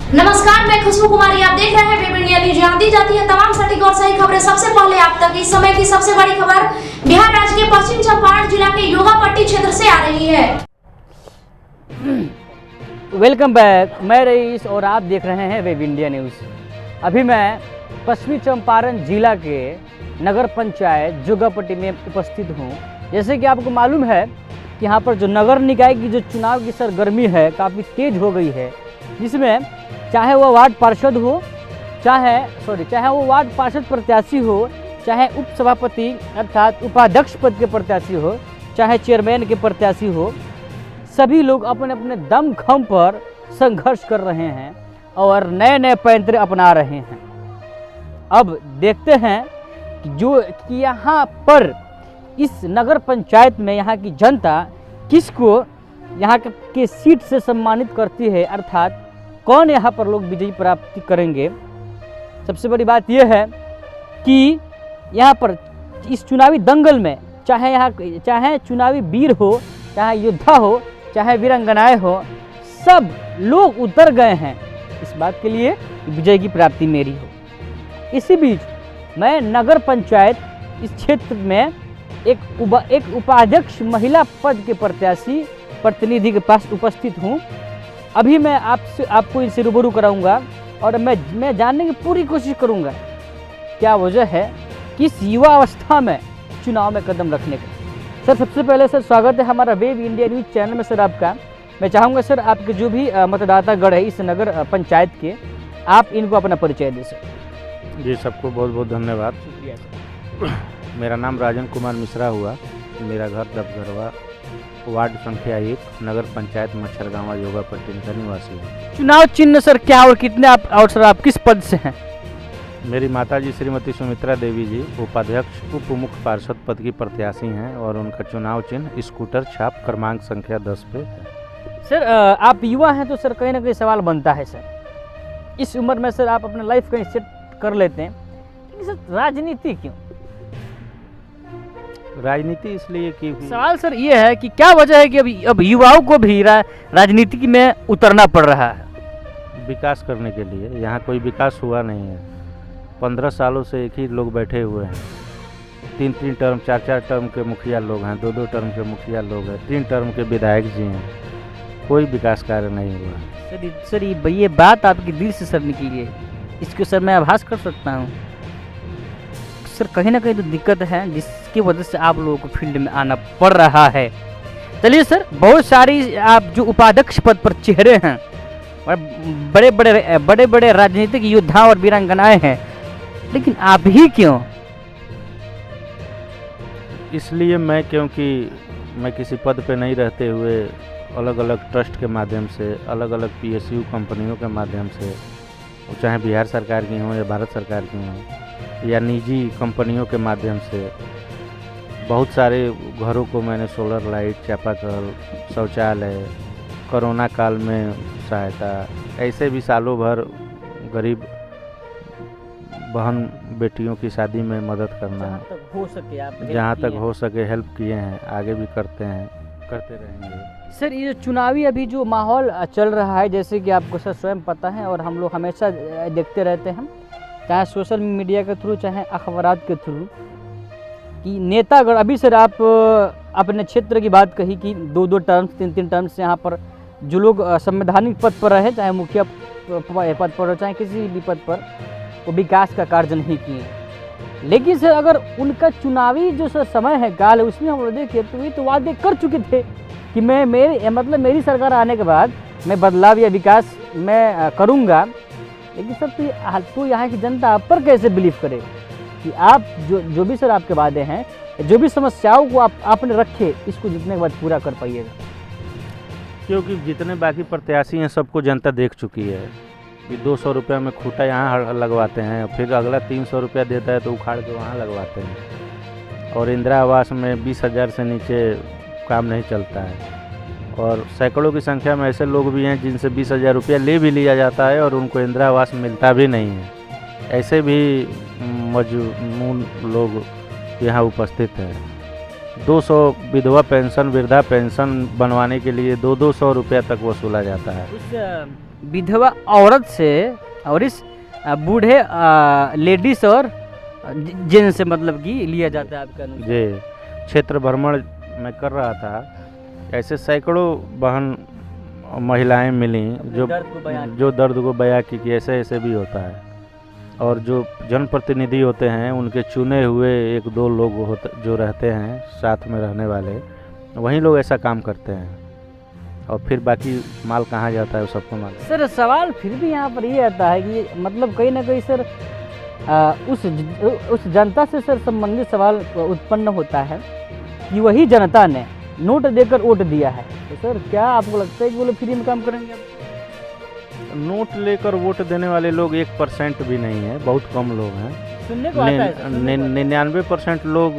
नमस्कार, मैं खुशबू कुमारी। आप देख रहे हैं वेब इंडिया न्यूज। यहाँ दी जाती है तमाम सटीक और सही खबरें सबसे पहले आप तक। इस समय की सबसे बड़ी खबर बिहार राज्य के पश्चिम चंपारण जिला के योगापट्टी क्षेत्र से आ रही है। वेलकम बैक, मैं रईस और आप देख रहे हैं वेब इंडिया न्यूज़। अभी मैं पश्चिमी चंपारण जिला के नगर पंचायत जोगापट्टी में उपस्थित हूँ। जैसे कि आपको मालूम है कि यहाँ पर जो नगर निकाय की जो चुनाव की सरगर्मी है काफ़ी तेज हो गई है, जिसमें चाहे वो वार्ड पार्षद हो, चाहे वो वार्ड पार्षद प्रत्याशी हो, चाहे उप सभापति अर्थात उपाध्यक्ष पद के प्रत्याशी हो, चाहे चेयरमैन के प्रत्याशी हो, सभी लोग अपने अपने दम खम पर संघर्ष कर रहे हैं और नए नए पैंतरे अपना रहे हैं। अब देखते हैं कि यहाँ पर इस नगर पंचायत में यहाँ की जनता किसको यहाँ के सीट से सम्मानित करती है, अर्थात कौन यहाँ पर लोग विजयी प्राप्ति करेंगे। सबसे बड़ी बात यह है कि यहाँ पर इस चुनावी दंगल में चाहे चुनावी वीर हो, चाहे योद्धा हो, चाहे वीरांगनाएं हो, सब लोग उतर गए हैं इस बात के लिए कि विजय की प्राप्ति मेरी हो। इसी बीच मैं नगर पंचायत इस क्षेत्र में एक उपाध्यक्ष महिला पद के प्रत्याशी प्रतिनिधि के पास उपस्थित हूँ। अभी मैं आपको इनसे रूबरू कराऊंगा और मैं जानने की पूरी कोशिश करूंगा क्या वजह है कि इस युवा अवस्था में चुनाव में कदम रखने का। सर, सबसे पहले सर स्वागत है हमारा वेब इंडिया न्यूज़ चैनल में। सर आपका मैं चाहूँगा सर आपके जो भी मतदातागण है इस नगर पंचायत के, आप इनको अपना परिचय दें सर। जी, सबको बहुत बहुत धन्यवाद। शुक्रिया सर। मेरा नाम राजन कुमार मिश्रा हुआ। मेरा घर दबगरवा, वार्ड संख्या 1, नगर पंचायत मच्छरगांवा, योगापट्टी का निवासी है। चुनाव चिन्ह सर क्या और कितने और सर आप किस पद से हैं? मेरी माताजी श्रीमती सुमित्रा देवी जी उपाध्यक्ष उप मुख्य पार्षद पद की प्रत्याशी हैं और उनका चुनाव चिन्ह स्कूटर छाप क्रमांक संख्या 10 पे है। सर आप युवा हैं तो सर कहीं ना कहीं सवाल बनता है सर, इस उम्र में सर आप अपना लाइफ कहीं सेट कर लेते हैं, लेकिन सर राजनीति क्यों? राजनीति इसलिए कि सवाल सर ये है कि क्या वजह है कि अब युवाओं को भी राजनीति में उतरना पड़ रहा है? विकास करने के लिए। यहाँ कोई विकास हुआ नहीं है। 15 सालों से एक ही लोग बैठे हुए हैं। 3-3 टर्म 4-4 टर्म के मुखिया लोग हैं, 2-2 टर्म के मुखिया लोग हैं, 3 टर्म के विधायक जी हैं। कोई विकास कार्य नहीं हुआ। सर ये बात आपके दिल से सर निकली है, इसको सर मैं आभास कर सकता हूँ। सर कहीं ना कहीं तो दिक्कत है जिसकी वजह से आप लोगों को फील्ड में आना पड़ रहा है। चलिए सर, बहुत सारी आप जो उपाध्यक्ष पद पर चेहरे हैं और बड़े बड़े राजनीतिक योद्धा और वीरांगनाएं हैं, लेकिन आप ही क्यों? इसलिए क्योंकि मैं किसी पद पे नहीं रहते हुए अलग अलग ट्रस्ट के माध्यम से, अलग अलग PSU कंपनियों के माध्यम से, चाहे बिहार सरकार की हों या भारत सरकार की हों या निजी कंपनियों के माध्यम से, बहुत सारे घरों को मैंने सोलर लाइट, चापाकल, शौचालय, कोरोना काल में सहायता, ऐसे भी सालों भर गरीब बहन बेटियों की शादी में मदद करना, जहाँ तक हो सके हेल्प किए हैं, आगे भी करते रहेंगे। सर ये चुनावी अभी जो माहौल चल रहा है, जैसे कि आपको सर स्वयं पता है और हम लोग हमेशा देखते रहते हैं, चाहे सोशल मीडिया के थ्रू चाहे अखबारात के थ्रू, कि नेतागण अभी सर आप अपने क्षेत्र की बात कही कि 2-2 टर्म्स 3-3 टर्म्स यहाँ पर जो लोग संवैधानिक पद पर रहे, चाहे मुखिया पद पर हो चाहे किसी भी पद पर, वो विकास का कार्य नहीं किए। लेकिन सर अगर उनका चुनावी जो सर समय है, काल है, उसमें हम लोग देखें तो ये तो वादे कर चुके थे कि मेरी सरकार आने के बाद मैं बदलाव या विकास मैं करूँगा। लेकिन सर तो यहाँ की जनता आप पर कैसे बिलीव करे कि आप जो भी सर आपके वादे हैं, जो भी समस्याओं को आपने रखे, इसको जितने के बाद पूरा कर पाइएगा? क्योंकि जितने बाकी प्रत्याशी हैं सबको जनता देख चुकी है कि 200 रुपये में खूंटा यहाँ लगवाते हैं, फिर अगला 300 रुपया देता है तो उखाड़ के वहाँ लगवाते हैं, और इंदिरा आवास में 20,000 से नीचे काम नहीं चलता है, और सैकड़ों की संख्या में ऐसे लोग भी हैं जिनसे 20,000 रुपया ले भी लिया जाता है और उनको इंदिरा आवास मिलता भी नहीं है। ऐसे भी मजमून लोग यहाँ उपस्थित हैं। 200 वृद्धा पेंशन बनवाने के लिए 200 रुपया तक वसूला जाता है। विधवा औरत से और इस बूढ़े लेडीज और जेंट्स से मतलब कि लिया जाता है आपका अनुसार? जी, क्षेत्र भ्रमण मैं कर रहा था, ऐसे सैकड़ों बहन महिलाएं मिली जो दर्द को बयां की कि ऐसे ऐसे भी होता है। और जो जनप्रतिनिधि होते हैं उनके चुने हुए 1-2 लोग जो रहते हैं साथ में रहने वाले, वही लोग ऐसा काम करते हैं और फिर बाकी माल कहाँ जाता है वो सबको मालूम। सर सवाल फिर भी यहाँ पर ये आता है कि मतलब कहीं ना कहीं सर उस जनता से सर संबंधित सवाल उत्पन्न होता है कि वही जनता ने नोट देकर वोट दिया है, तो सर क्या आपको लगता है कि वो लोग फ्री में काम करेंगे? नोट लेकर वोट देने वाले लोग 1% भी नहीं है, बहुत कम लोग हैं। सुनने को आता है 99% लोग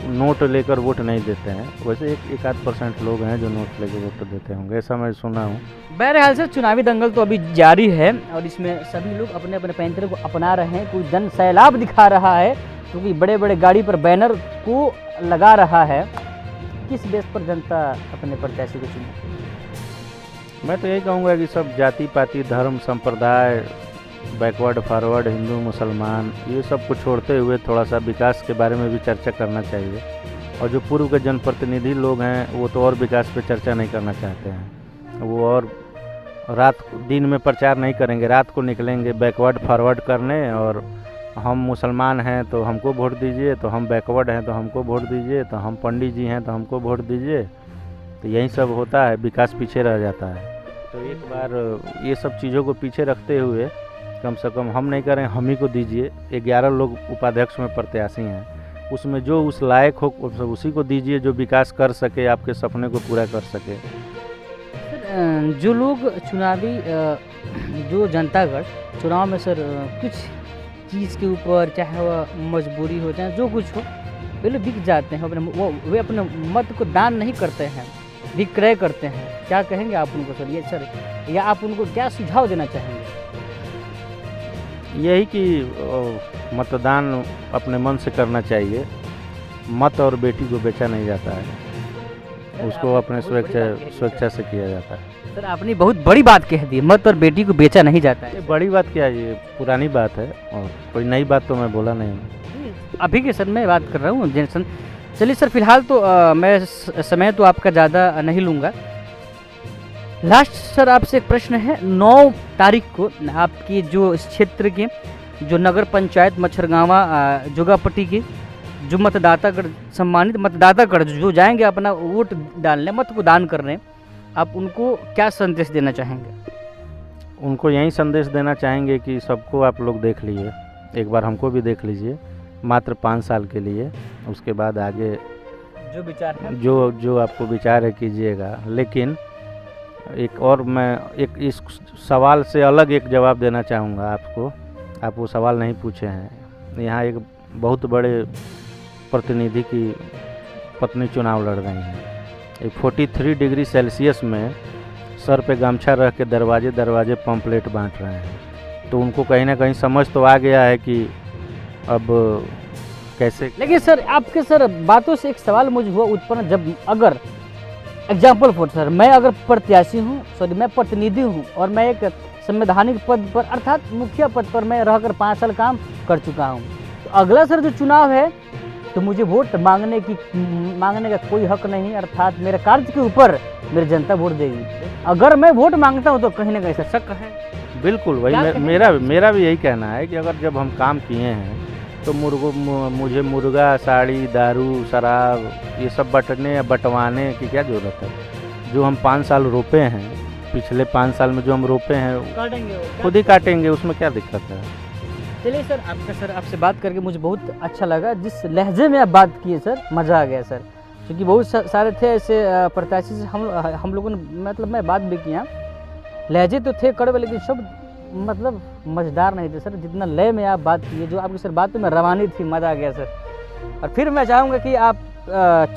नोट लेकर वोट नहीं देते हैं। वैसे 1-8% लोग हैं जो नोट लेकर वोट देते होंगे, ऐसा मैं सुना हूँ। बहरहाल से चुनावी दंगल तो अभी जारी है और इसमें सभी लोग अपने अपने पैंतरे को अपना रहे हैं। कोई जन सैलाब दिखा रहा है क्योंकि बड़े बड़े गाड़ी पर बैनर को लगा रहा है। किस बेस पर जनता अपने प्रत्याशी को चुने? मैं तो यही कहूँगा कि सब जाति पाति धर्म संप्रदाय बैकवर्ड फॉरवर्ड हिंदू मुसलमान ये सब को छोड़ते हुए थोड़ा सा विकास के बारे में भी चर्चा करना चाहिए। और जो पूर्व के जनप्रतिनिधि लोग हैं वो तो और विकास पे चर्चा नहीं करना चाहते हैं, वो और दिन में प्रचार नहीं करेंगे, रात को निकलेंगे बैकवर्ड फॉरवर्ड करने और हम मुसलमान हैं तो हमको वोट दीजिए, तो हम बैकवर्ड हैं तो हमको वोट दीजिए, तो हम पंडित जी हैं तो हमको वोट दीजिए। तो यही सब होता है, विकास पीछे रह जाता है। तो एक बार ये सब चीज़ों को पीछे रखते हुए कम से कम हम नहीं करें, हम ही को दीजिए। 11 लोग उपाध्यक्ष में प्रत्याशी हैं, उसमें जो उस लायक हो उसी को दीजिए जो विकास कर सके, आपके सपने को पूरा कर सके। जो लोग चुनावी जो जनतागढ़ चुनाव में सर कुछ चीज़ के ऊपर चाहे वह मजबूरी हो चाहे जो कुछ हो वे लोग बिक जाते हैं, वे अपने मत को दान नहीं करते हैं, विक्रय करते हैं। क्या कहेंगे आप उनको सर? ये सर या आप उनको क्या सुझाव देना चाहेंगे? यही कि मतदान अपने मन से करना चाहिए। मत और बेटी को बेचा नहीं जाता है, उसको अपने स्वेच्छा से किया जाता है। सर आपने बहुत बड़ी बात कह दी, मत और बेटी को बेचा नहीं जाता है। ये बड़ी बात क्या है, ये पुरानी बात है और कोई नई बात तो मैं बोला नहीं। अभी के सर मैं बात कर रहा हूँ जेंसन। चलिए सर फिलहाल तो मैं समय तो आपका ज़्यादा नहीं लूँगा। लास्ट सर आपसे एक प्रश्न है, 9 तारीख को आपकी जो इस क्षेत्र के जो नगर पंचायत मच्छरगावा जोगापट्टी के जो मतदातागढ़ सम्मानित मतदातागढ़ जो जाएंगे अपना वोट डालने, मत को दान करने, आप उनको क्या संदेश देना चाहेंगे? उनको यही संदेश देना चाहेंगे कि सबको आप लोग देख लीजिए, एक बार हमको भी देख लीजिए, मात्र 5 साल के लिए। उसके बाद आगे जो विचार है जो आपको विचार है कीजिएगा। लेकिन एक और मैं एक इस सवाल से अलग एक जवाब देना चाहूँगा आपको। आप वो सवाल नहीं पूछे हैं। यहाँ एक बहुत बड़े प्रतिनिधि की पत्नी चुनाव लड़ रही हैं। एक 43 डिग्री सेल्सियस में सर पे गमछा रख के दरवाजे दरवाजे पंपलेट बांट रहे हैं। तो उनको कहीं ना कहीं समझ तो आ गया है कि अब कैसे। लेकिन सर आपके सर बातों से एक सवाल मुझे हुआ उत्पन्न, जब अगर एग्जाम्पल फॉर सर मैं अगर प्रत्याशी हूँ, सॉरी मैं प्रतिनिधि हूँ और मैं एक संवैधानिक पद पर अर्थात मुखिया पद पर मैं रहकर 5 साल काम कर चुका हूँ, तो अगला सर जो चुनाव है तो मुझे वोट मांगने का कोई हक नहीं, अर्थात मेरे कार्य के ऊपर मेरी जनता वोट देगी। अगर मैं वोट मांगता हूँ तो कहीं ना कहीं सर शक है। बिल्कुल वही मेरा भी यही कहना है कि अगर जब हम काम किए हैं तो मुझे मुर्गा साड़ी दारू शराब ये सब बटने या बंटवाने की क्या ज़रूरत है। जो हम 5 साल रोपे हैं, पिछले 5 साल में जो हम रोपे हैं खुद ही काटेंगे, उसमें क्या दिक्कत है। चलिए सर आपसे बात करके मुझे बहुत अच्छा लगा। जिस लहजे में आप बात किए सर मज़ा आ गया सर, क्योंकि बहुत सारे थे ऐसे प्रत्याशी से हम लोगों ने मतलब मैं बात भी किया, लहजे तो थे कड़वे लेकिन शब्द मतलब मज़ेदार नहीं थे सर। जितना लय में आप बात किए, जो आपकी सर बातों में रवानी थी, मज़ा आ गया सर। और फिर मैं चाहूँगा कि आप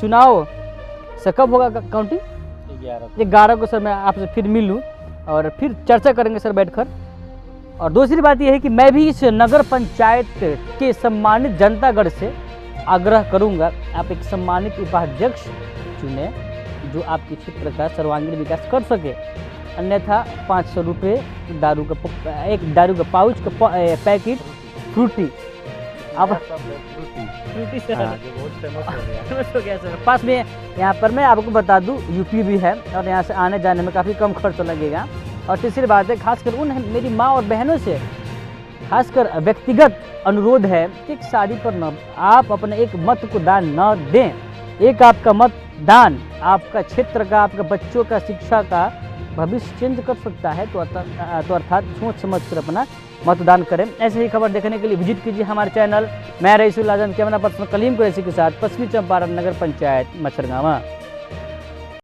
चुनाव से कब होगा काउंटिंग? 11 को सर मैं आपसे फिर मिलूँ और फिर चर्चा करेंगे सर बैठकर। और दूसरी बात यह है कि मैं भी इस नगर पंचायत के सम्मानित जनतागढ़ से आग्रह करूंगा, आप एक सम्मानित उपाध्यक्ष चुने जो आपके क्षेत्र का सर्वांगीण विकास कर सके। अन्यथा 500 रुपये एक दारू का पाउच का पैकेट फ्रूटी। अब फ्रूटी सर हाँ, जो बहुत फेमस हो गया। फेमस हो गया सर। पास में यहाँ पर मैं आपको बता दूँ यूपी भी है और यहाँ से आने जाने में काफ़ी कम खर्च लगेगा। और तीसरी बात है, खासकर उन मेरी माँ और बहनों से खासकर व्यक्तिगत अनुरोध है कि शादी पर न आप अपने एक मत को दान न दें। एक आपका मतदान आपका क्षेत्र का, आपका बच्चों का शिक्षा का भविष्य चेंज कर सकता है। तो अर्थात सोच समझ कर अपना मतदान करें। ऐसे ही खबर देखने के लिए विजिट कीजिए हमारे चैनल। मैं रईसुल आजम, कैमरा पर्सन कलीम कुरैशी के साथ, पश्चिमी चंपारण नगर पंचायत मच्छरगांवा।